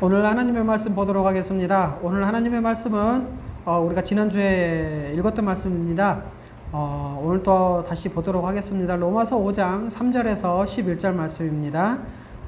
오늘 하나님의 말씀 보도록 하겠습니다. 오늘 하나님의 말씀은 우리가 지난주에 읽었던 말씀입니다. 오늘 또 다시 보도록 하겠습니다. 로마서 5장 3절에서 11절 말씀입니다.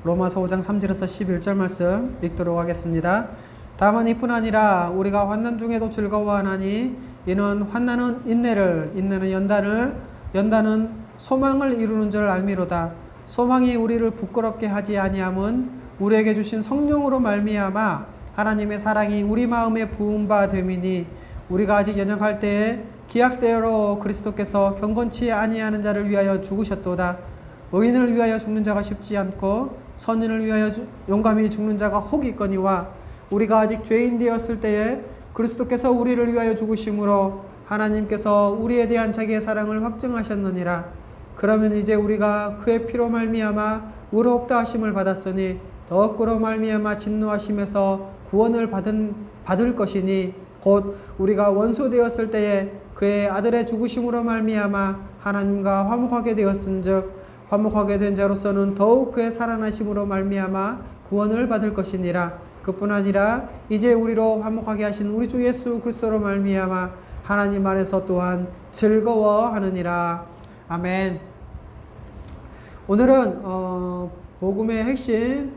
로마서 5장 3절에서 11절 말씀 읽도록 하겠습니다. 다만 이뿐 아니라 우리가 환난 중에도 즐거워하나니 이는 환난은 인내를, 인내는 연단을, 연단은 소망을 이루는 줄 알미로다. 소망이 우리를 부끄럽게 하지 아니함은 우리에게 주신 성령으로 말미암아 하나님의 사랑이 우리 마음에 부은 바 됨이니 우리가 아직 연약할 때에 기약대로 그리스도께서 경건치 아니하는 자를 위하여 죽으셨도다. 의인을 위하여 죽는 자가 쉽지 않고 선인을 위하여 용감히 죽는 자가 혹 있거니와 우리가 아직 죄인 되었을 때에 그리스도께서 우리를 위하여 죽으심으로 하나님께서 우리에 대한 자기의 사랑을 확증하셨느니라. 그러면 이제 우리가 그의 피로 말미암아 의롭다 하심을 받았으니 더욱 그로 말미암아 진노하심에서 구원을 받을 것이니 곧 우리가 원수 되었을 때에 그의 아들의 죽으심으로 말미암아 하나님과 화목하게 되었은즉 화목하게 된 자로서는 더욱 그의 살아나심으로 말미암아 구원을 받을 것이니라. 그뿐 아니라 이제 우리로 화목하게 하신 우리 주 예수 그리스도로 말미암아 하나님 안에서 또한 즐거워하느니라. 아멘. 오늘은 복음의 핵심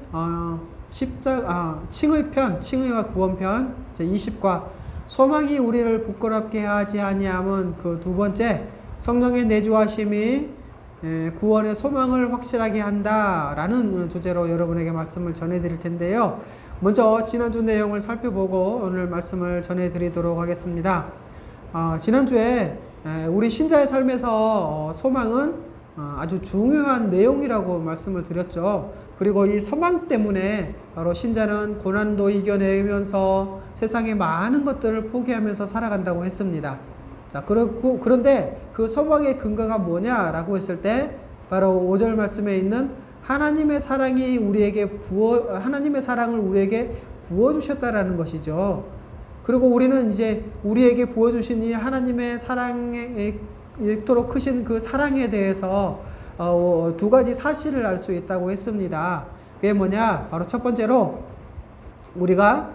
칭의편, 칭의와 구원편 제20과 소망이 우리를 부끄럽게 하지 아니함은 그 두 번째, 성령의 내주하심이 구원의 소망을 확실하게 한다라는 주제로 여러분에게 말씀을 전해드릴 텐데요. 먼저 지난주 내용을 살펴보고 오늘 말씀을 전해드리도록 하겠습니다. 지난주에 우리 신자의 삶에서 소망은 아주 중요한 내용이라고 말씀을 드렸죠. 그리고 이 소망 때문에 바로 신자는 고난도 이겨내면서 세상의 많은 것들을 포기하면서 살아간다고 했습니다. 자, 그런데 그 소망의 근거가 뭐냐라고 했을 때 바로 5절 말씀에 있는 하나님의 사랑이 하나님의 사랑을 우리에게 부어주셨다라는 것이죠. 그리고 우리는 이제 우리에게 부어주신 이 하나님의 사랑에 이토록 크신 그 사랑에 대해서 두 가지 사실을 알 수 있다고 했습니다. 그게 뭐냐? 바로 첫 번째로 우리가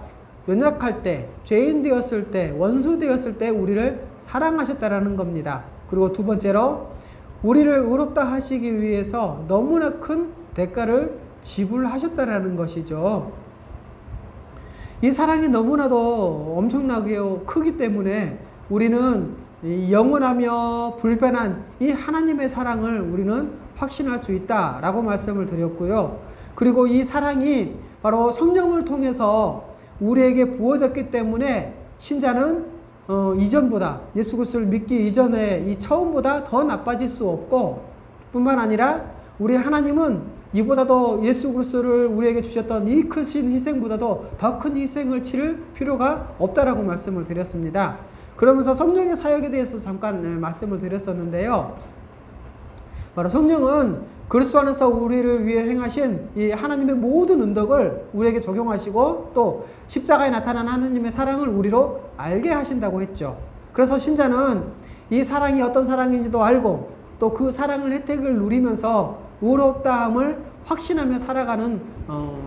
연약할 때, 죄인 되었을 때, 원수 되었을 때 우리를 사랑하셨다라는 겁니다. 그리고 두 번째로 우리를 의롭다 하시기 위해서 너무나 큰 대가를 지불하셨다라는 것이죠. 이 사랑이 너무나도 엄청나게 크기 때문에 우리는 영원하며 불변한 이 하나님의 사랑을 우리는 확신할 수 있다라고 말씀을 드렸고요. 그리고 이 사랑이 바로 성령을 통해서 우리에게 부어졌기 때문에 신자는 이전보다 예수 그리스도를 믿기 이전에 이 처음보다 더 나빠질 수 없고 뿐만 아니라 우리 하나님은 이보다도 예수 그리스도를 우리에게 주셨던 이 크신 희생보다도 더 큰 희생을 치를 필요가 없다라고 말씀을 드렸습니다. 그러면서 성령의 사역에 대해서 잠깐 말씀을 드렸었는데요. 바로 성령은 그리스도 안에서 우리를 위해 행하신 이 하나님의 모든 은덕을 우리에게 적용하시고 또 십자가에 나타난 하나님의 사랑을 우리로 알게 하신다고 했죠. 그래서 신자는 이 사랑이 어떤 사랑인지도 알고 또 그 사랑을 혜택을 누리면서 의롭다함을 확신하며 살아가는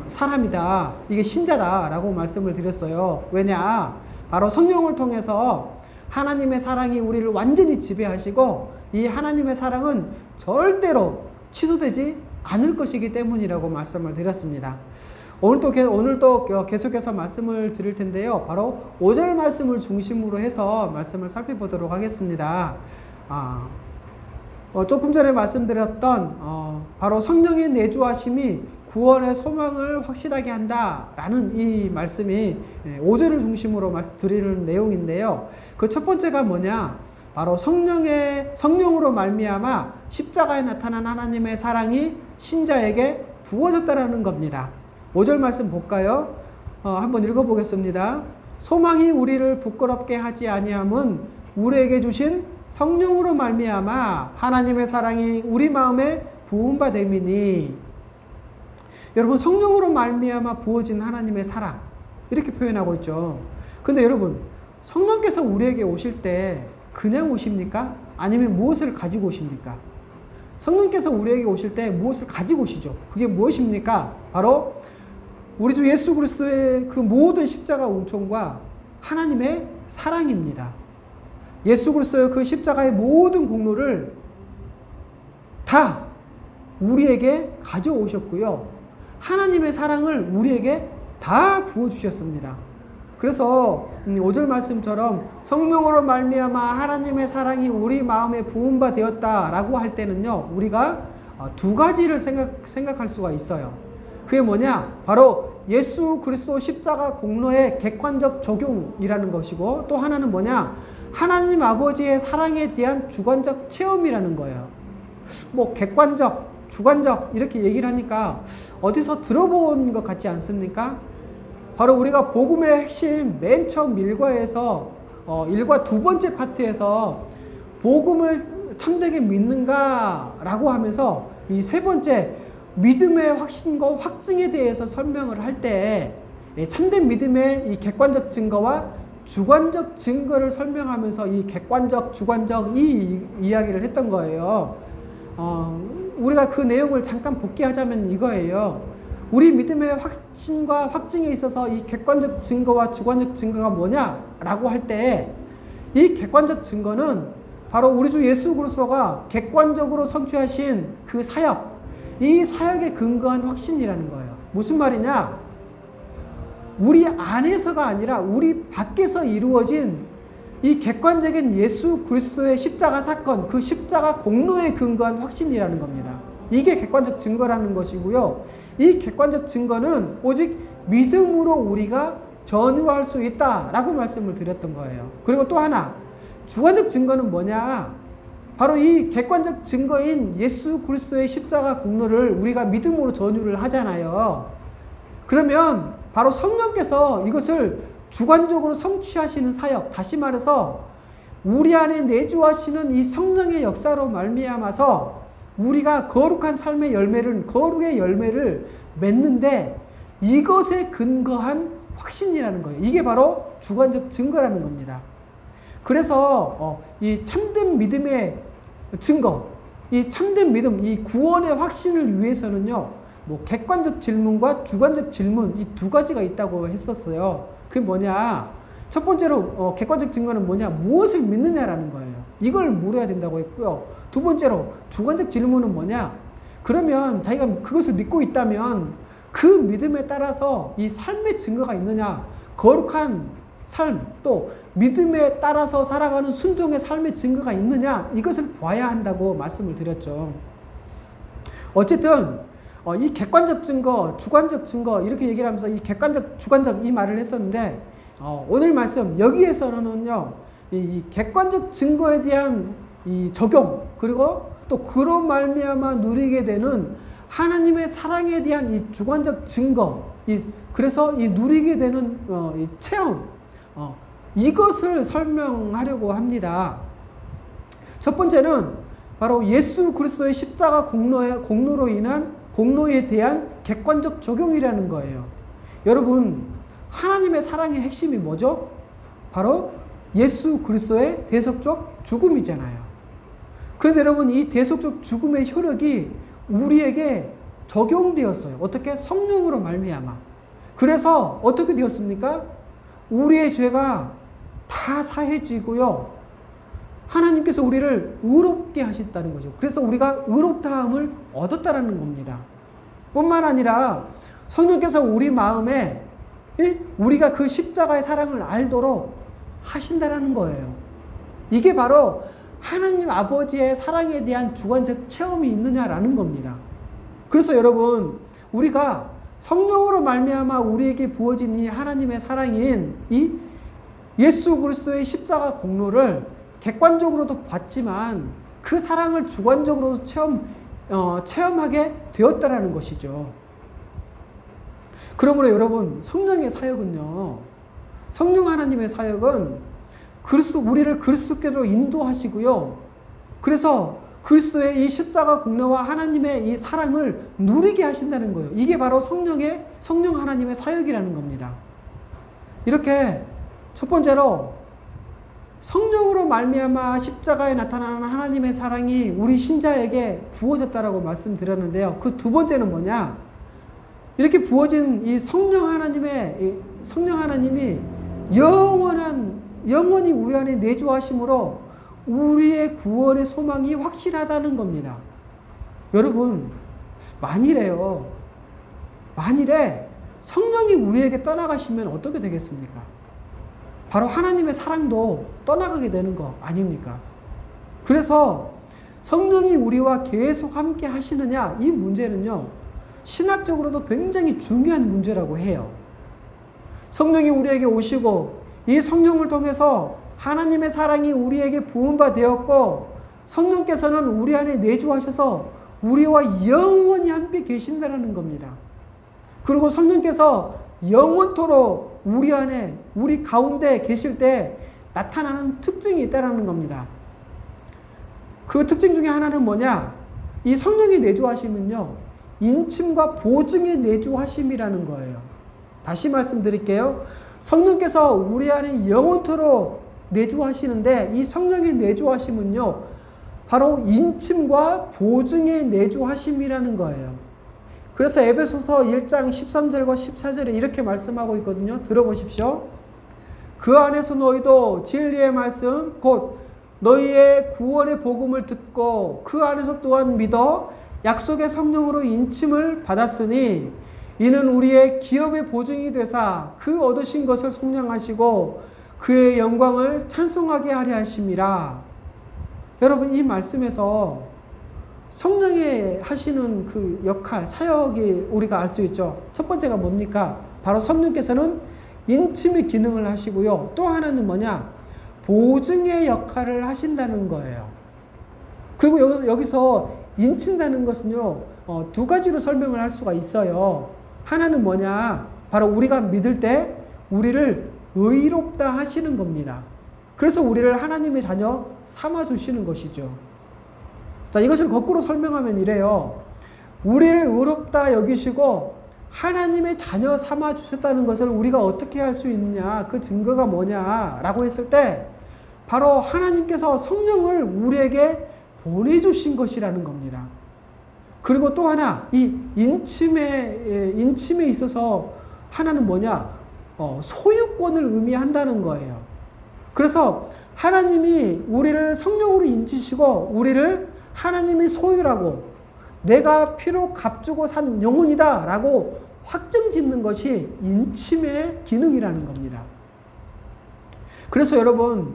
사람이다. 이게 신자다라고 말씀을 드렸어요. 왜냐? 바로 성령을 통해서 하나님의 사랑이 우리를 완전히 지배하시고 이 하나님의 사랑은 절대로 취소되지 않을 것이기 때문이라고 말씀을 드렸습니다. 오늘 또 계속해서 말씀을 드릴 텐데요. 바로 5절 말씀을 중심으로 해서 말씀을 살펴보도록 하겠습니다. 조금 전에 말씀드렸던 바로 성령의 내주하심이 구원의 소망을 확실하게 한다라는 이 말씀이 5절을 중심으로 드리는 내용인데요. 그 첫 번째가 뭐냐? 바로 성령으로 말미암아 십자가에 나타난 하나님의 사랑이 신자에게 부어졌다라는 겁니다. 5절 말씀 볼까요? 한번 읽어보겠습니다. 소망이 우리를 부끄럽게 하지 아니함은 우리에게 주신 성령으로 말미암아 하나님의 사랑이 우리 마음에 부은 바 됨이니. 여러분, 성령으로 말미암아 부어진 하나님의 사랑 이렇게 표현하고 있죠. 근데 여러분, 성령께서 우리에게 오실 때 그냥 오십니까? 아니면 무엇을 가지고 오십니까? 성령께서 우리에게 오실 때 무엇을 가지고 오시죠? 그게 무엇입니까? 바로 우리 주 예수 그리스도의 그 모든 십자가 은총과 하나님의 사랑입니다. 예수 그리스도의 그 십자가의 모든 공로를 다 우리에게 가져오셨고요. 하나님의 사랑을 우리에게 다 부어주셨습니다. 그래서 5절 말씀처럼 성령으로 말미암아 하나님의 사랑이 우리 마음에 부은 바 되었다라고 할 때는요, 우리가 두 가지를 생각할 수가 있어요. 그게 뭐냐? 바로 예수 그리스도 십자가 공로의 객관적 적용이라는 것이고, 또 하나는 뭐냐? 하나님 아버지의 사랑에 대한 주관적 체험이라는 거예요. 뭐 객관적, 주관적 이렇게 얘기를 하니까 어디서 들어본 것 같지 않습니까? 바로 우리가 복음의 핵심 맨 처음 일과에서 일과 두 번째 파트에서 복음을 참되게 믿는가라고 하면서 이 세 번째 믿음의 확신과 확증에 대해서 설명을 할 때 참된 믿음의 이 객관적 증거와 주관적 증거를 설명하면서 이 객관적, 주관적 이 이야기를 했던 거예요. 우리가 그 내용을 잠깐 복귀하자면 이거예요. 우리 믿음의 확신과 확증에 있어서 이 객관적 증거와 주관적 증거가 뭐냐라고 할 때 이 객관적 증거는 바로 우리 주 예수 그리스도가 객관적으로 성취하신 그 사역, 이 사역에 근거한 확신이라는 거예요. 무슨 말이냐? 우리 안에서가 아니라 우리 밖에서 이루어진 이 객관적인 예수 그리스도의 십자가 사건, 그 십자가 공로에 근거한 확신이라는 겁니다. 이게 객관적 증거라는 것이고요. 이 객관적 증거는 오직 믿음으로 우리가 전유할 수 있다라고 말씀을 드렸던 거예요. 그리고 또 하나, 주관적 증거는 뭐냐? 바로 이 객관적 증거인 예수 그리스도의 십자가 공로를 우리가 믿음으로 전유를 하잖아요. 그러면 바로 성령께서 이것을 주관적으로 성취하시는 사역, 다시 말해서 우리 안에 내주하시는 이 성령의 역사로 말미암아서 우리가 거룩한 삶의 열매를, 거룩의 열매를 맺는데 이것에 근거한 확신이라는 거예요. 이게 바로 주관적 증거라는 겁니다. 그래서 이 참된 믿음의 증거, 이 참된 믿음, 이 구원의 확신을 위해서는요, 뭐 객관적 질문과 주관적 질문 이 두 가지가 있다고 했었어요. 그게 뭐냐? 첫 번째로 객관적 증거는 뭐냐? 무엇을 믿느냐라는 거예요. 이걸 물어야 된다고 했고요. 두 번째로 주관적 질문은 뭐냐? 그러면 자기가 그것을 믿고 있다면 그 믿음에 따라서 이 삶의 증거가 있느냐? 거룩한 삶, 또 믿음에 따라서 살아가는 순종의 삶의 증거가 있느냐? 이것을 봐야 한다고 말씀을 드렸죠. 어쨌든 이 객관적 증거, 주관적 증거 이렇게 얘기를 하면서 이 객관적, 주관적 이 말을 했었는데 오늘 말씀 여기에서는요, 이 객관적 증거에 대한 이 적용, 그리고 또 그로 말미암아 누리게 되는 하나님의 사랑에 대한 이 주관적 증거, 그래서 이 누리게 되는 이 체험, 이것을 설명하려고 합니다. 첫 번째는 바로 예수 그리스도의 십자가 공로로 인한 공로에 대한 객관적 적용이라는 거예요. 여러분, 하나님의 사랑의 핵심이 뭐죠? 바로 예수 그리스도의 대속적 죽음이잖아요. 그런데 여러분, 이 대속적 죽음의 효력이 우리에게 적용되었어요. 어떻게? 성령으로 말미암아. 그래서 어떻게 되었습니까? 우리의 죄가 다 사해지고요, 하나님께서 우리를 의롭게 하셨다는 거죠. 그래서 우리가 의롭다함을 얻었다라는 겁니다. 뿐만 아니라 성령께서 우리 마음에 우리가 그 십자가의 사랑을 알도록 하신다라는 거예요. 이게 바로 하나님 아버지의 사랑에 대한 주관적 체험이 있느냐라는 겁니다. 그래서 여러분, 우리가 성령으로 말미암아 우리에게 부어진 이 하나님의 사랑인 이 예수 그리스도의 십자가 공로를 객관적으로도 봤지만 그 사랑을 주관적으로도 체험하게 되었다라는 것이죠. 그러므로 여러분, 성령의 사역은요, 성령 하나님의 사역은 우리를 그리스도께로 인도하시고요, 그래서 그리스도의 이 십자가 공로와 하나님의 이 사랑을 누리게 하신다는 거예요. 이게 바로 성령 하나님의 사역이라는 겁니다. 이렇게 첫 번째로 성령으로 말미암아 십자가에 나타나는 하나님의 사랑이 우리 신자에게 부어졌다라고 말씀드렸는데요. 그 두 번째는 뭐냐? 이렇게 부어진 이 성령 하나님이 영원히 우리 안에 내주하심으로 우리의 구원의 소망이 확실하다는 겁니다. 여러분, 만일에 성령이 우리에게 떠나가시면 어떻게 되겠습니까? 바로 하나님의 사랑도 떠나가게 되는 거 아닙니까? 그래서 성령이 우리와 계속 함께 하시느냐, 이 문제는요, 신학적으로도 굉장히 중요한 문제라고 해요. 성령이 우리에게 오시고 이 성령을 통해서 하나님의 사랑이 우리에게 부은 바 되었고, 성령께서는 우리 안에 내주하셔서 우리와 영원히 함께 계신다는 겁니다. 그리고 성령께서 영원토록 우리 안에, 우리 가운데 계실 때 나타나는 특징이 있다는 겁니다. 그 특징 중에 하나는 뭐냐? 이 성령의 내주하심은요, 인침과 보증의 내주하심이라는 거예요. 다시 말씀드릴게요. 성령께서 우리 안에 영원토록 내주하시는데, 이 성령의 내주하심은요, 바로 인침과 보증의 내주하심이라는 거예요. 그래서 에베소서 1장 13절과 14절에 이렇게 말씀하고 있거든요. 들어보십시오. 그 안에서 너희도 진리의 말씀 곧 너희의 구원의 복음을 듣고 그 안에서 또한 믿어 약속의 성령으로 인침을 받았으니 이는 우리의 기업의 보증이 되사 그 얻으신 것을 속량하시고 그의 영광을 찬송하게 하려 하심이라. 여러분, 이 말씀에서 성령이 하시는 그 역할, 사역이 우리가 알 수 있죠. 첫 번째가 뭡니까? 바로 성령께서는 인침의 기능을 하시고요. 또 하나는 뭐냐? 보증의 역할을 하신다는 거예요. 그리고 여기서 인친다는 것은요, 두 가지로 설명을 할 수가 있어요. 하나는 뭐냐? 바로 우리가 믿을 때 우리를 의롭다 하시는 겁니다. 그래서 우리를 하나님의 자녀 삼아주시는 것이죠. 자, 이것을 거꾸로 설명하면 이래요. 우리를 의롭다 여기시고 하나님의 자녀 삼아주셨다는 것을 우리가 어떻게 할 수 있느냐, 그 증거가 뭐냐라고 했을 때 바로 하나님께서 성령을 우리에게 보내주신 것이라는 겁니다. 그리고 또 하나, 이 인침에 있어서 하나는 뭐냐? 소유권을 의미한다는 거예요. 그래서 하나님이 우리를 성령으로 인치시고 우리를 하나님의 소유라고, 내가 피로 값주고 산 영혼이다 라고 확정 짓는 것이 인침의 기능이라는 겁니다. 그래서 여러분,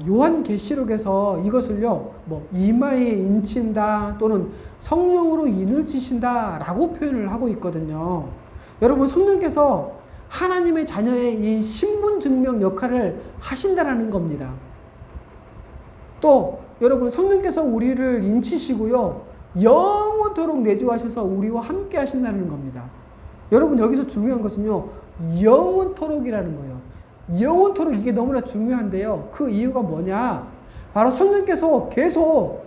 요한계시록에서 이것을요, 이마에 인친다 또는 성령으로 인을 지신다 라고 표현을 하고 있거든요. 여러분, 성령께서 하나님의 자녀의 이 신분증명 역할을 하신다라는 겁니다. 또 여러분, 성령께서 우리를 인치시고요, 영원토록 내주하셔서 우리와 함께 하신다는 겁니다. 여러분, 여기서 중요한 것은요, 영원토록이라는 거예요. 영원토록, 이게 너무나 중요한데요. 그 이유가 뭐냐? 바로 성령께서 계속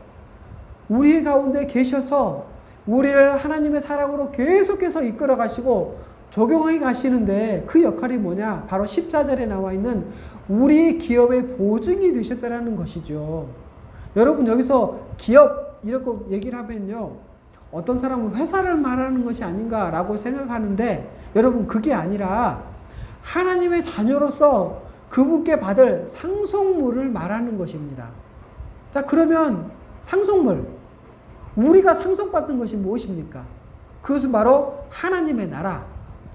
우리 가운데 계셔서 우리를 하나님의 사랑으로 계속해서 이끌어 가시고 적용해 가시는데, 그 역할이 뭐냐? 바로 14절에 나와 있는 우리 기업의 보증이 되셨다는 것이죠. 여러분, 여기서 기업 이렇게 얘기를 하면요, 어떤 사람은 회사를 말하는 것이 아닌가라고 생각하는데, 여러분, 그게 아니라 하나님의 자녀로서 그분께 받을 상속물을 말하는 것입니다. 자, 그러면 상속물, 우리가 상속받은 것이 무엇입니까? 그것은 바로 하나님의 나라,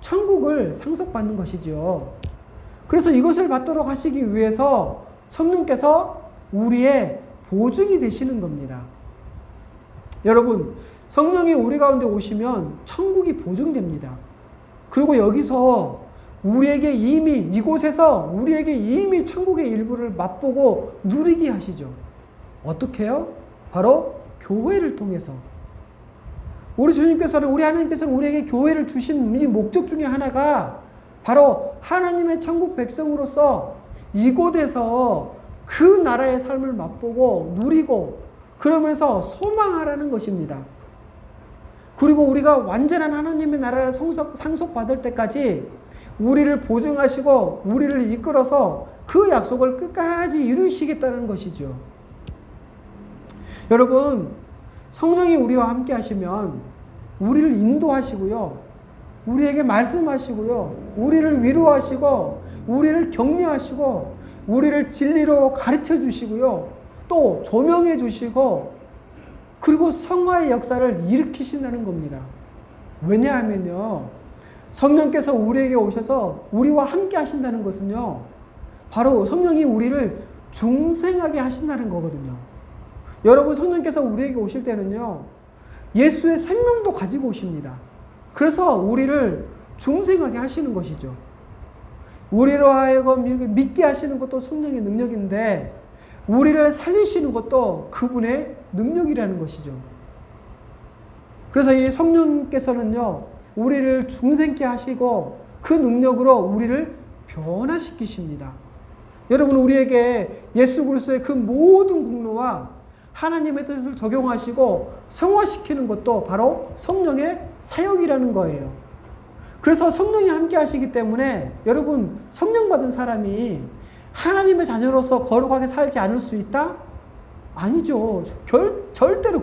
천국을 상속받는 것이죠. 그래서 이것을 받도록 하시기 위해서 성령께서 우리의 보증이 되시는 겁니다. 여러분, 성령이 우리 가운데 오시면 천국이 보증됩니다. 그리고 여기서 우리에게 이곳에서 우리에게 이미 천국의 일부를 맛보고 누리게 하시죠. 어떻게 해요? 바로 교회를 통해서. 우리 주님께서는, 우리 하나님께서는 우리에게 교회를 주신 이 목적 중에 하나가 바로 하나님의 천국 백성으로서 이곳에서 그 나라의 삶을 맛보고 누리고 그러면서 소망하라는 것입니다. 그리고 우리가 완전한 하나님의 나라를 상속받을 때까지 우리를 보증하시고 우리를 이끌어서 그 약속을 끝까지 이루시겠다는 것이죠. 여러분, 성령이 우리와 함께 하시면 우리를 인도하시고요, 우리에게 말씀하시고요. 우리를 위로하시고 우리를 격려하시고 우리를 진리로 가르쳐 주시고요. 또 조명해 주시고 그리고 성화의 역사를 일으키신다는 겁니다. 왜냐하면요. 성령께서 우리에게 오셔서 우리와 함께 하신다는 것은요. 바로 성령이 우리를 중생하게 하신다는 거거든요. 여러분 성령께서 우리에게 오실 때는요. 예수의 생명도 가지고 오십니다. 그래서 우리를 중생하게 하시는 것이죠. 우리로 하여금 믿게 하시는 것도 성령의 능력인데 우리를 살리시는 것도 그분의 능력이라는 것이죠. 그래서 이 성령께서는요. 우리를 중생케 하시고 그 능력으로 우리를 변화시키십니다. 여러분 우리에게 예수 그리스도의 그 모든 공로와 하나님의 뜻을 적용하시고 성화시키는 것도 바로 성령의 사역이라는 거예요. 그래서 성령이 함께 하시기 때문에 여러분 성령 받은 사람이 하나님의 자녀로서 거룩하게 살지 않을 수 있다? 아니죠. 절대로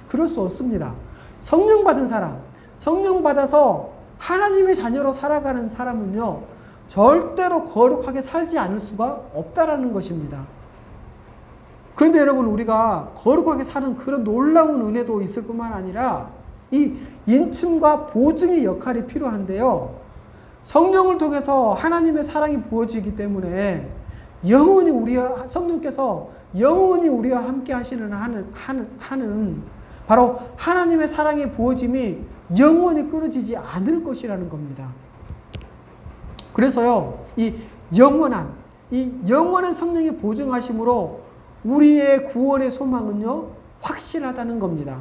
그럴 수 없습니다. 성령 받은 사람, 성령 받아서 하나님의 자녀로 살아가는 사람은요. 절대로 거룩하게 살지 않을 수가 없다라는 것입니다. 그런데 여러분 우리가 거룩하게 사는 그런 놀라운 은혜도 있을 뿐만 아니라 이 인침과 보증의 역할이 필요한데요. 성령을 통해서 하나님의 사랑이 부어지기 때문에 영원히 성령께서 영원히 우리와 함께 하는 바로 하나님의 사랑의 부어짐이 영원히 끊어지지 않을 것이라는 겁니다. 그래서요, 이 영원한 성령의 보증하심으로 우리의 구원의 소망은요, 확실하다는 겁니다.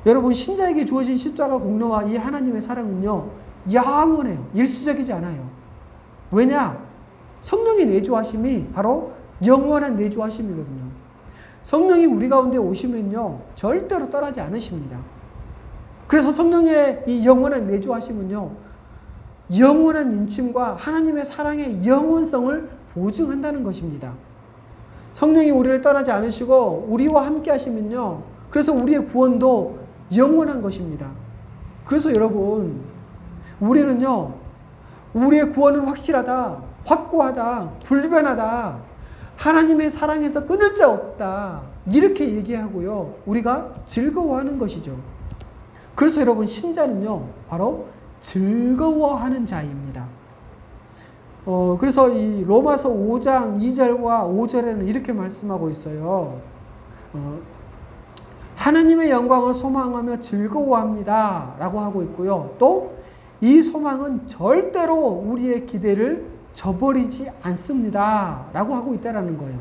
여러분, 신자에게 주어진 십자가 공로와 이 하나님의 사랑은요, 영원해요. 일시적이지 않아요. 왜냐? 성령의 내주하심이 바로 영원한 내주하심이거든요. 성령이 우리 가운데 오시면요, 절대로 떠나지 않으십니다. 그래서 성령의 이 영원한 내주하심은요, 영원한 인침과 하나님의 사랑의 영원성을 보증한다는 것입니다. 성령이 우리를 떠나지 않으시고 우리와 함께 하시면요, 그래서 우리의 구원도 영원한 것입니다. 그래서 여러분, 우리는요, 우리의 구원은 확실하다, 확고하다, 불변하다, 하나님의 사랑에서 끊을 자 없다, 이렇게 얘기하고요, 우리가 즐거워하는 것이죠. 그래서 여러분, 신자는요, 바로 즐거워하는 자입니다. 그래서 이 로마서 5장 2절과 5절에는 이렇게 말씀하고 있어요. 하나님의 영광을 소망하며 즐거워합니다 라고 하고 있고요. 또 이 소망은 절대로 우리의 기대를 저버리지 않습니다 라고 하고 있다는 거예요.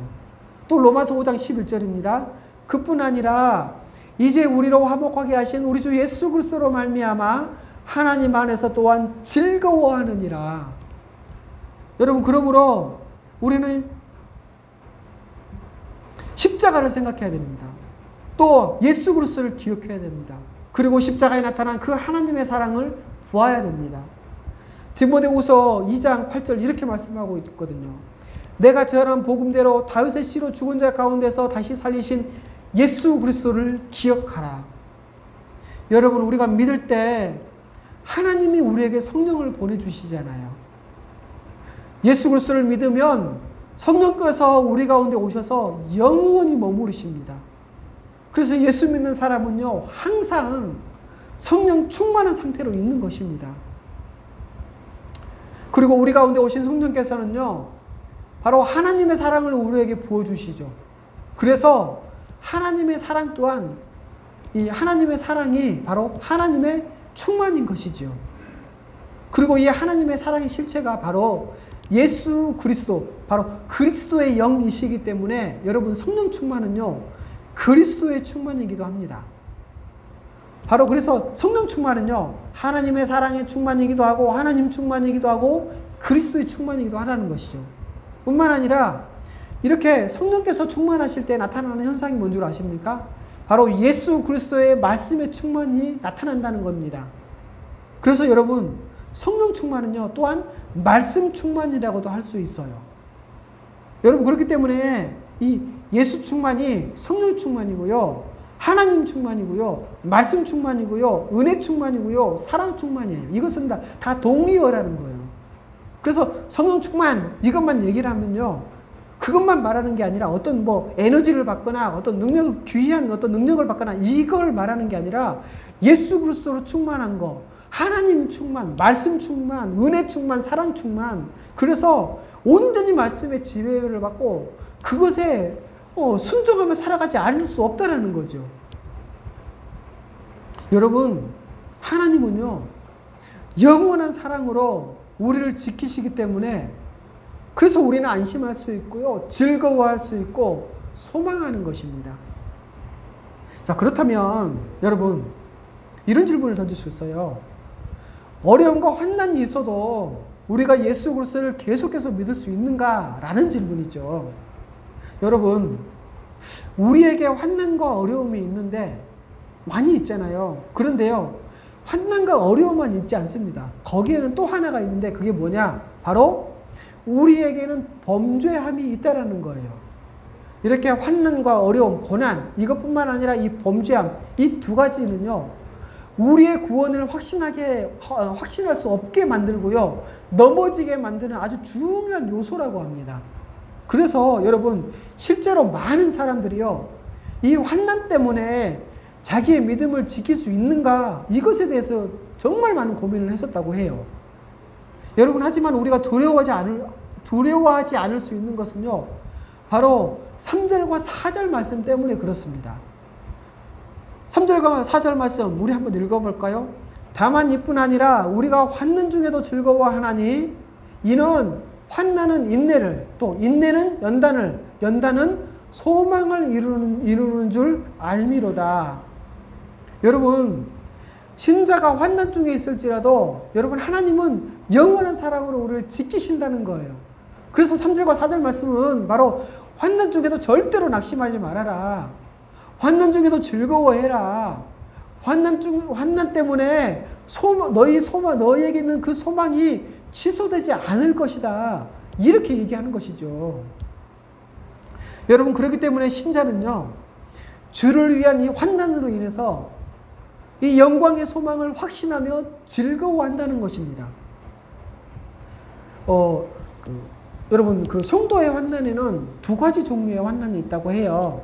또 로마서 5장 11절입니다. 그뿐 아니라 이제 우리로 화목하게 하신 우리 주 예수 그리스도로 말미암아 하나님 안에서 또한 즐거워하느니라. 여러분, 그러므로 우리는 십자가를 생각해야 됩니다. 또 예수 그리스도를 기억해야 됩니다. 그리고 십자가에 나타난 그 하나님의 사랑을 보아야 됩니다. 디모데후서 2장 8절 이렇게 말씀하고 있거든요. 내가 전한 복음대로 다윗의 씨로 죽은 자 가운데서 다시 살리신 예수 그리스도를 기억하라. 여러분, 우리가 믿을 때 하나님이 우리에게 성령을 보내주시잖아요. 예수 그리스도를 믿으면 성령께서 우리 가운데 오셔서 영원히 머무르십니다. 그래서 예수 믿는 사람은요, 항상 성령 충만한 상태로 있는 것입니다. 그리고 우리 가운데 오신 성령께서는요, 바로 하나님의 사랑을 우리에게 부어주시죠. 그래서 하나님의 사랑 또한, 이 하나님의 사랑이 바로 하나님의 충만인 것이죠. 그리고 이 하나님의 사랑의 실체가 바로 예수 그리스도, 바로 그리스도의 영이시기 때문에 여러분, 성령 충만은요, 그리스도의 충만이기도 합니다. 바로 그래서 성령 충만은요, 하나님의 사랑의 충만이기도 하고 하나님 충만이기도 하고 그리스도의 충만이기도 하라는 것이죠. 뿐만 아니라 이렇게 성령께서 충만하실 때 나타나는 현상이 뭔 줄 아십니까? 바로 예수 그리스도의 말씀의 충만이 나타난다는 겁니다. 그래서 여러분, 성령 충만은요, 또한 말씀 충만이라고도 할 수 있어요. 여러분, 그렇기 때문에 이 예수 충만이 성령 충만이고요, 하나님 충만이고요. 말씀 충만이고요. 은혜 충만이고요. 사랑 충만이에요. 이것은 다 동의어라는 거예요. 그래서 성령 충만 이것만 얘기를 하면요. 그것만 말하는 게 아니라 어떤 에너지를 받거나 어떤 능력을 귀한 어떤 능력을 받거나 이걸 말하는 게 아니라 예수 그리스도로 충만한 거, 하나님 충만, 말씀 충만, 은혜 충만, 사랑 충만. 그래서 온전히 말씀의 지배를 받고 그것에 순종하며 살아가지 않을 수 없다라는 거죠. 여러분, 하나님은요, 영원한 사랑으로 우리를 지키시기 때문에 그래서 우리는 안심할 수 있고요, 즐거워할 수 있고 소망하는 것입니다. 자, 그렇다면 여러분, 이런 질문을 던질 수 있어요. 어려움과 환난이 있어도 우리가 예수 그리스도를 계속해서 믿을 수 있는가라는 질문이죠. 여러분, 우리에게 환난과 어려움이 있는데 많이 있잖아요. 그런데요, 환난과 어려움만 있지 않습니다. 거기에는 또 하나가 있는데 그게 뭐냐? 바로 우리에게는 범죄함이 있다라는 거예요. 이렇게 환난과 어려움, 고난 이것뿐만 아니라 이 범죄함, 이 두 가지는요, 우리의 구원을 확신할 수 없게 만들고요, 넘어지게 만드는 아주 중요한 요소라고 합니다. 그래서 여러분, 실제로 많은 사람들이요, 이 환난 때문에 자기의 믿음을 지킬 수 있는가, 이것에 대해서 정말 많은 고민을 했었다고 해요. 여러분, 하지만 우리가 두려워하지 않을 수 있는 것은요, 바로 3절과 4절 말씀 때문에 그렇습니다. 3절과 4절 말씀 우리 한번 읽어볼까요? 다만 이뿐 아니라 우리가 환난 중에도 즐거워하나니 이는 환난은 인내를, 또 인내는 연단을, 연단은 소망을 이루는 줄 알미로다. 여러분, 신자가 환난 중에 있을지라도 여러분, 하나님은 영원한 사랑으로 우리를 지키신다는 거예요. 그래서 3절과 4절 말씀은 바로 환난 중에도 절대로 낙심하지 말아라. 환난 중에도 즐거워해라. 환난 때문에 너희에게 있는 그 소망이 취소되지 않을 것이다. 이렇게 얘기하는 것이죠. 여러분, 그렇기 때문에 신자는요, 주를 위한 이 환난으로 인해서 이 영광의 소망을 확신하며 즐거워한다는 것입니다. 여러분, 그 성도의 환난에는 두 가지 종류의 환난이 있다고 해요.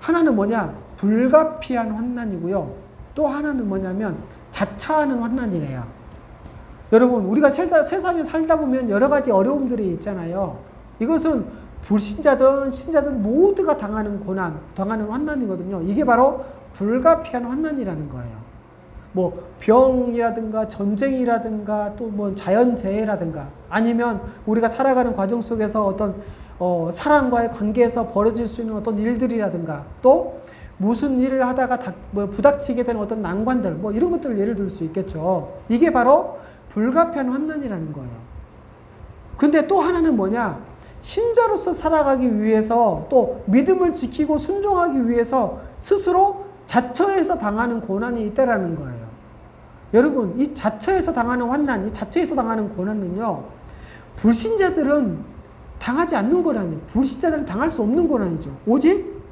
하나는 뭐냐? 불가피한 환난이고요. 또 하나는 뭐냐면 자처하는 환난이래요. 여러분, 우리가 세상에 살다 보면 여러 가지 어려움들이 있잖아요. 이것은 불신자든 신자든 모두가 당하는 고난, 당하는 환난이거든요. 이게 바로 불가피한 환난이라는 거예요. 병이라든가 전쟁이라든가 또 자연재해라든가 아니면 우리가 살아가는 과정 속에서 어떤 사람과의 관계에서 벌어질 수 있는 어떤 일들이라든가 또 무슨 일을 하다가 부닥치게 되는 어떤 난관들 이런 것들을 예를 들 수 있겠죠. 이게 바로 불가피한 환난이라는 거예요. 근데 또 하나는 뭐냐? 신자로서 살아가기 위해서 또 믿음을 지키고 순종하기 위해서 스스로 자처해서 당하는 고난이 있다라는 거예요. 여러분, 이 자처해서 당하는 환난, 이 자처해서 당하는 고난은요, 불신자들은 당하지 않는 고난이에요. 불신자들은 당할 수 없는 고난이죠. 오직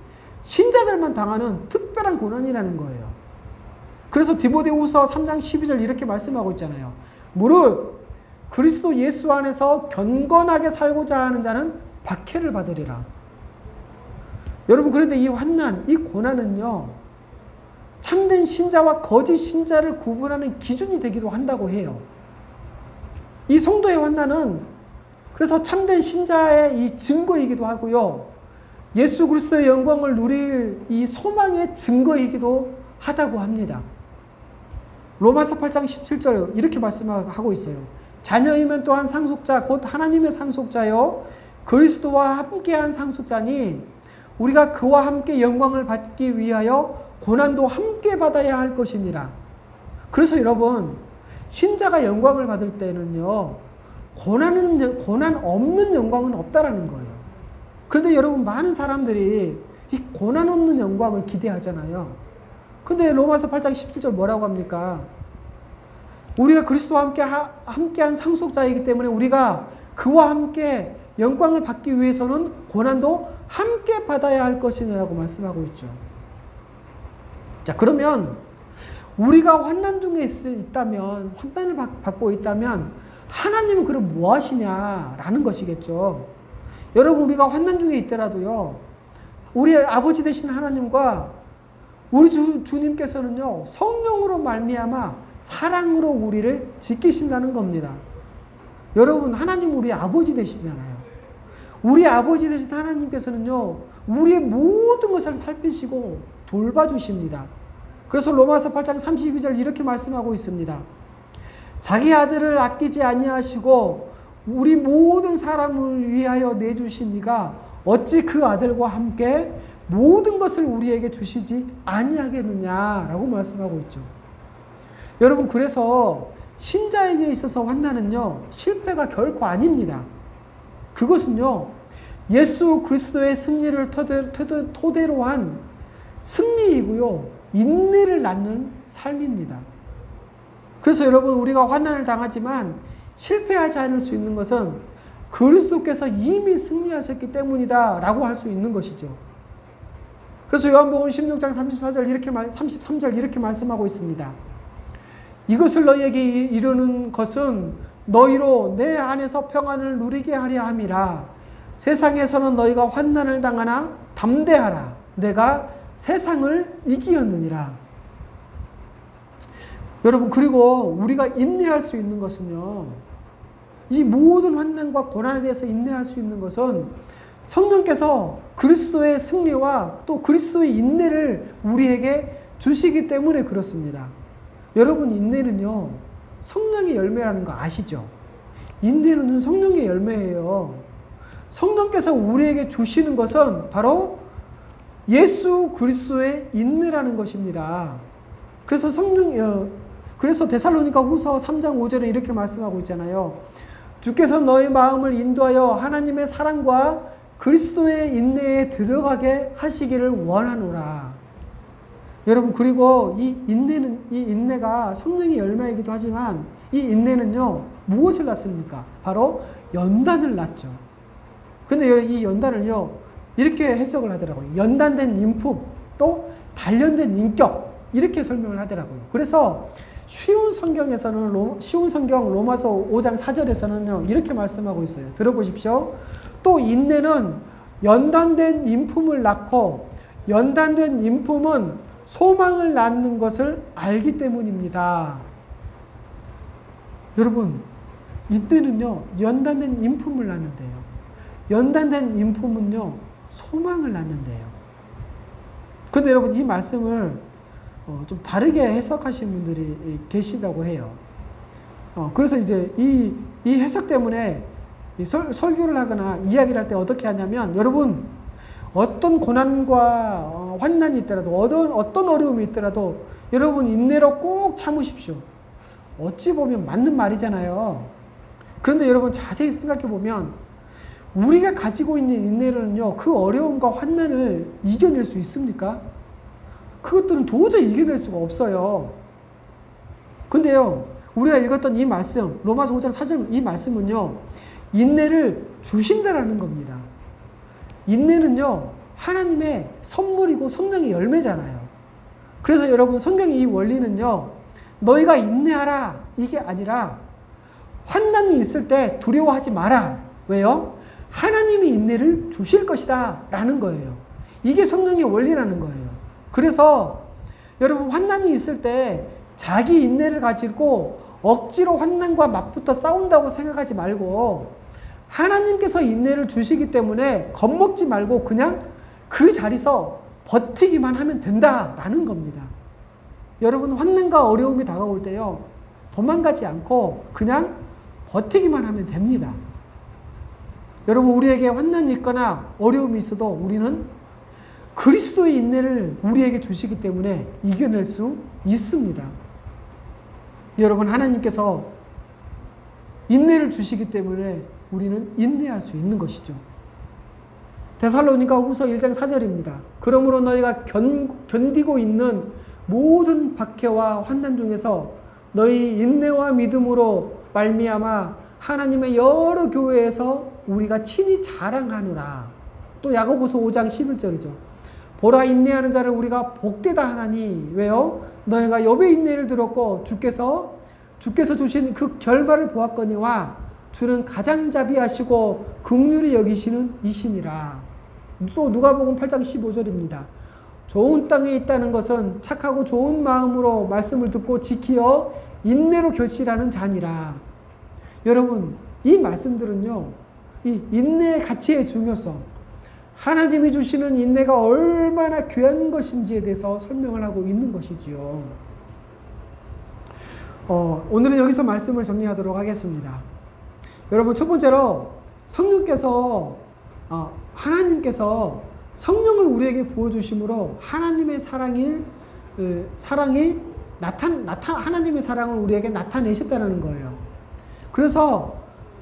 신자들만 당하는 특별한 고난이라는 거예요. 그래서 디모데후서 3장 12절 이렇게 말씀하고 있잖아요. 무릇 그리스도 예수 안에서 경건하게 살고자 하는 자는 박해를 받으리라. 여러분, 그런데 이 환난, 이 고난은요, 참된 신자와 거짓 신자를 구분하는 기준이 되기도 한다고 해요. 이 성도의 환난은 그래서 참된 신자의 이 증거이기도 하고요, 예수 그리스도의 영광을 누릴 이 소망의 증거이기도 하다고 합니다. 로마서 8장 17절 이렇게 말씀하고 있어요. 자녀이면 또한 상속자 곧 하나님의 상속자요 그리스도와 함께한 상속자니 우리가 그와 함께 영광을 받기 위하여 고난도 함께 받아야 할 것이니라. 그래서 여러분, 신자가 영광을 받을 때는요, 고난 없는 영광은 없다라는 거예요. 그런데 여러분, 많은 사람들이 이 고난 없는 영광을 기대하잖아요. 근데 로마서 8장 17절 뭐라고 합니까? 우리가 그리스도와 함께한 상속자이기 때문에 우리가 그와 함께 영광을 받기 위해서는 고난도 함께 받아야 할 것이라고 말씀하고 있죠. 자, 그러면 우리가 환난 중에 있다면, 환난을 받고 있다면 하나님은 그럼 뭐 하시냐라는 것이겠죠. 여러분, 우리가 환난 중에 있더라도요, 우리 아버지 되신 하나님과 우리 주님께서는요, 성령으로 말미암아 사랑으로 우리를 지키신다는 겁니다. 여러분, 하나님 우리 아버지 되시잖아요. 우리 아버지 되신 하나님께서는요, 우리의 모든 것을 살피시고 돌봐주십니다. 그래서 로마서 8장 32절 이렇게 말씀하고 있습니다. 자기 아들을 아끼지 아니하시고 우리 모든 사람을 위하여 내주신 이가 어찌 그 아들과 함께 모든 것을 우리에게 주시지 아니하겠느냐라고 말씀하고 있죠. 여러분, 그래서 신자에게 있어서 환난은요, 실패가 결코 아닙니다. 그것은요, 예수 그리스도의 승리를 토대로 한 승리이고요, 인내를 낳는 삶입니다. 그래서 여러분, 우리가 환난을 당하지만 실패하지 않을 수 있는 것은 그리스도께서 이미 승리하셨기 때문이다 라고 할 수 있는 것이죠. 그래서 요한복음 16장 33절 이렇게 말씀하고 있습니다. 이것을 너희에게 이르는 것은 너희로 내 안에서 평안을 누리게 하려 함이라. 세상에서는 너희가 환난을 당하나 담대하라. 내가 세상을 이기었느니라. 여러분, 그리고 우리가 인내할 수 있는 것은요, 이 모든 환난과 고난에 대해서 인내할 수 있는 것은 성령께서 그리스도의 승리와 또 그리스도의 인내를 우리에게 주시기 때문에 그렇습니다. 여러분, 인내는요, 성령의 열매라는 거 아시죠? 인내는 성령의 열매예요. 성령께서 우리에게 주시는 것은 바로 예수 그리스도의 인내라는 것입니다. 그래서 데살로니가 후서 3장 5절에 이렇게 말씀하고 있잖아요. 주께서 너희 마음을 인도하여 하나님의 사랑과 그리스도의 인내에 들어가게 하시기를 원하노라. 여러분, 그리고 이 인내가 성령의 열매이기도 하지만 이 인내는요, 무엇을 낳습니까? 바로 연단을 낳죠. 근데 이 연단을요, 이렇게 해석을 하더라고요. 연단된 인품, 또 단련된 인격, 이렇게 설명을 하더라고요. 그래서 쉬운 성경 로마서 5장 4절에서는요, 이렇게 말씀하고 있어요. 들어보십시오. 또 인내는 연단된 인품을 낳고, 연단된 인품은 소망을 낳는 것을 알기 때문입니다. 여러분, 인내는요, 연단된 인품을 낳는데요. 연단된 인품은요, 소망을 낳는데요. 근데 여러분, 이 말씀을 좀 다르게 해석하시는 분들이 계시다고 해요. 그래서 이제 이 해석 때문에 설교를 하거나 이야기를 할 때 어떻게 하냐면, 여러분, 어떤 고난과 환난이 있더라도, 어떤 어려움이 있더라도 여러분 인내로 꼭 참으십시오. 어찌 보면 맞는 말이잖아요. 그런데 여러분, 자세히 생각해 보면 우리가 가지고 있는 인내는요, 그 어려움과 환난을 이겨낼 수 있습니까? 그것들은 도저히 이겨낼 수가 없어요. 근데요, 우리가 읽었던 이 말씀, 로마서 5장 4절 이 말씀은요, 인내를 주신다라는 겁니다. 인내는요, 하나님의 선물이고 성령의 열매잖아요. 그래서 여러분, 성경의 이 원리는요, 너희가 인내하라, 이게 아니라 환난이 있을 때 두려워하지 마라. 왜요? 하나님이 인내를 주실 것이다 라는 거예요. 이게 성령의 원리라는 거예요. 그래서 여러분, 환난이 있을 때 자기 인내를 가지고 억지로 환난과 맞붙어 싸운다고 생각하지 말고, 하나님께서 인내를 주시기 때문에 겁먹지 말고 그냥 그 자리에서 버티기만 하면 된다라는 겁니다. 여러분, 환난과 어려움이 다가올 때요, 도망가지 않고 그냥 버티기만 하면 됩니다. 여러분, 우리에게 환난이 있거나 어려움이 있어도 우리는 그리스도의 인내를 우리에게 주시기 때문에 이겨낼 수 있습니다. 여러분, 하나님께서 인내를 주시기 때문에 우리는 인내할 수 있는 것이죠. 데살로니가 후서 1장 4절입니다. 그러므로 너희가 견디고 있는 모든 박해와 환난 중에서 너희 인내와 믿음으로 말미암아 하나님의 여러 교회에서 우리가 친히 자랑하노라. 또 야고보서 5장 11절이죠. 보라 인내하는 자를 우리가 복되다 하나니 왜요? 너희가 욥의 인내를 들었고 주께서 주신 그 결과를 보았거니와 주는 가장자비하시고 긍휼히 여기시는 이시니라. 또 누가복음 8장 15절입니다. 좋은 땅에 있다는 것은 착하고 좋은 마음으로 말씀을 듣고 지키어 인내로 결실하는 자니라. 여러분, 이 말씀들은요, 이 인내의 가치의 중요성, 하나님이 주시는 인내가 얼마나 귀한 것인지에 대해서 설명을 하고 있는 것이지요. 오늘은 여기서 말씀을 정리하도록 하겠습니다. 여러분, 첫 번째로 하나님께서 성령을 우리에게 부어주심으로 하나님의 하나님의 사랑을 우리에게 나타내셨다는 거예요. 그래서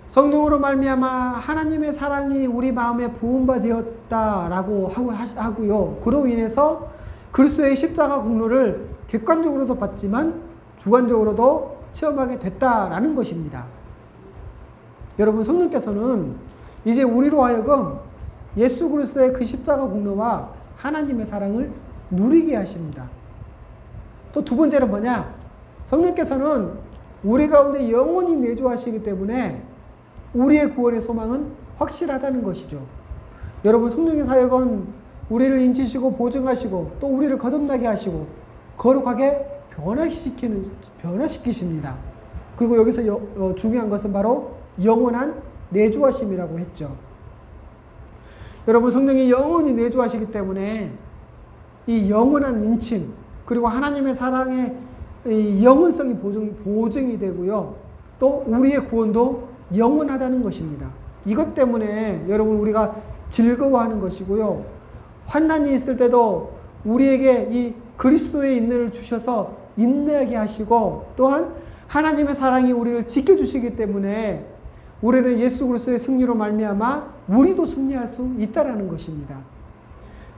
성령으로 말미암아 하나님의 사랑이 우리 마음에 부은 바 되었다라고 하고요. 그로 인해서 그리스도의 십자가 공로를 객관적으로도 봤지만 주관적으로도 체험하게 됐다라는 것입니다. 여러분, 성령께서는 이제 우리로 하여금 예수 그리스도의 그 십자가 공로와 하나님의 사랑을 누리게 하십니다. 또 두 번째는 뭐냐? 성령께서는 우리 가운데 영원히 내주하시기 때문에 우리의 구원의 소망은 확실하다는 것이죠. 여러분, 성령의 사역은 우리를 인치시고 보증하시고 또 우리를 거듭나게 하시고 거룩하게 변화시키십니다. 그리고 여기서 중요한 것은 바로 영원한 내주하심이라고 했죠. 여러분, 성령이 영원히 내주하시기 때문에 이 영원한 인침 그리고 하나님의 사랑의 이 영원성이 보증이 되고요. 또 우리의 구원도 영원하다는 것입니다. 이것 때문에 여러분, 우리가 즐거워하는 것이고요. 환난이 있을 때도 우리에게 이 그리스도의 인내를 주셔서 인내하게 하시고 또한 하나님의 사랑이 우리를 지켜주시기 때문에 우리는 예수 그리스도의 승리로 말미암아 우리도 승리할 수 있다라는 것입니다.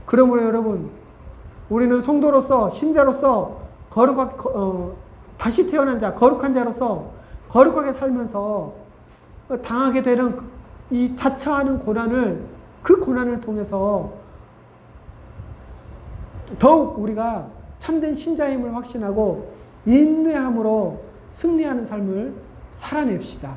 그러므로 여러분, 우리는 성도로서 신자로서 다시 태어난 자, 거룩한 자로서 거룩하게 살면서 당하게 되는 이 자처하는 그 고난을 통해서 더욱 우리가 참된 신자임을 확신하고 인내함으로 승리하는 삶을 살아냅시다.